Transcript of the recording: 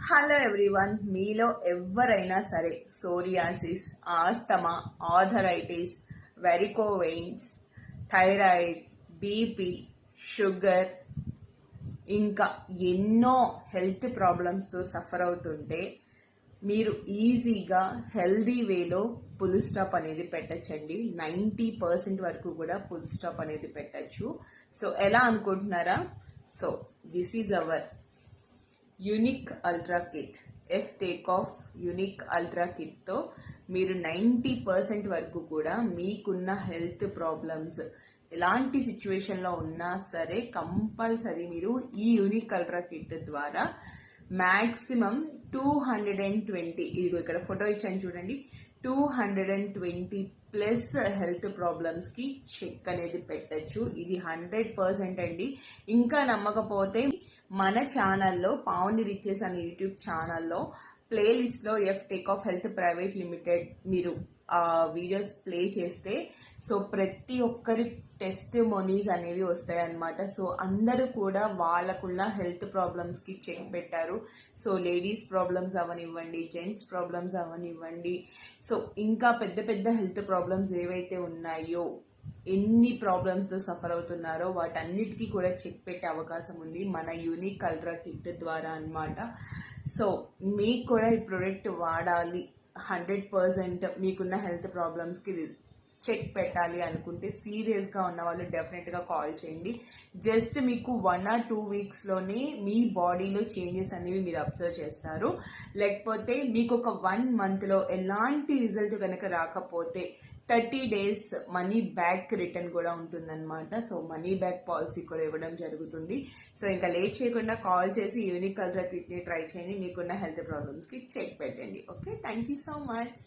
Hello everyone, మీలో ఎవరైనా సరే psoriasis, asthma, arthritis, varicose veins, thyroid, BP, sugar ఇంకా ఎన్నో హెల్త్ ప్రాబ్లమ్స్తో సఫర్ అవుతుంటే మీరు ఈజీగా హెల్దీ వేలో పుల్ స్టాప్ అనేది పెట్టచ్చండి. 90% వరకు కూడా పుల్ స్టాప్ అనేది పెట్టచ్చు. సో ఎలా అనుకుంటున్నారా? So this is our unique ultra kit. If take of unique ultra కిట్తో మీరు 90% వరకు కూడా మీకున్న హెల్త్ ప్రాబ్లమ్స్ ఎలాంటి సిచ్యువేషన్లో ఉన్నా సరే కంపల్సరీ మీరు ఈ యూనిక్ అల్ట్రా కిట్ ద్వారా మ్యాక్సిమం 220, ఇదిగో ఇక్కడ ఫోటో ఇచ్చాను చూడండి, 220+ హెల్త్ ప్రాబ్లమ్స్కి చెక్ అనేది పెట్టచ్చు. ఇది 100% అండి. ఇంకా నమ్మకపోతే మన ఛానల్లో పావని రిచెస్ అనే యూట్యూబ్ ఛానల్లో ప్లేలిస్ట్లో F take of health private limited మీరు ఆ వీడియోస్ ప్లే చేస్తే సో ప్రతి ఒక్కరి టెస్టిమోనీస్ అనేవి వస్తాయి అన్నమాట. సో అందరూ కూడా వాళ్ళకున్న హెల్త్ ప్రాబ్లమ్స్కి చెక్ పెట్టారు. సో లేడీస్ ప్రాబ్లమ్స్ అవనివ్వండి, జెంట్స్ ప్రాబ్లమ్స్ అవనివ్వండి, సో ఇంకా పెద్ద పెద్ద హెల్త్ ప్రాబ్లమ్స్ ఏవైతే ఉన్నాయో, ఎన్ని ప్రాబ్లమ్స్తో సఫర్ అవుతున్నారో వాటన్నిటికీ కూడా చెక్ పెట్టే అవకాశం ఉంది మన యూనిక్ అల్ట్రా కిట్ ద్వారా అన్నమాట. సో మీకు కూడా ఈ ప్రోడక్ట్ వాడాలి, 100% మీకున్న హెల్త్ ప్రాబ్లమ్స్కి చెక్ పెట్టాలి అనుకుంటే సీరియస్గా ఉన్న వాళ్ళు డెఫినెట్గా కాల్ చేయండి. జస్ట్ మీకు 1 or 2 వీక్స్లోనే మీ బాడీలో చేంజెస్ అనేవి మీరు అబ్జర్వ్ చేస్తారు. లేకపోతే మీకు ఒక 1 మంత్లో ఎలాంటి రిజల్ట్ కనుక రాకపోతే 30 days మనీ బ్యాక్ రిటర్న్ కూడా ఉంటుందన్నమాట. సో మనీ బ్యాక్ పాలసీ కూడా ఇవ్వడం జరుగుతుంది. సో ఇంకా లేట్ చేయకుండా కాల్ చేసి యూనిక్ అల్ట్రా కిట్ని ట్రై చేయండి, మీకున్న హెల్త్ ప్రాబ్లమ్స్కి చెక్ పెట్టండి. Okay, thank you so much.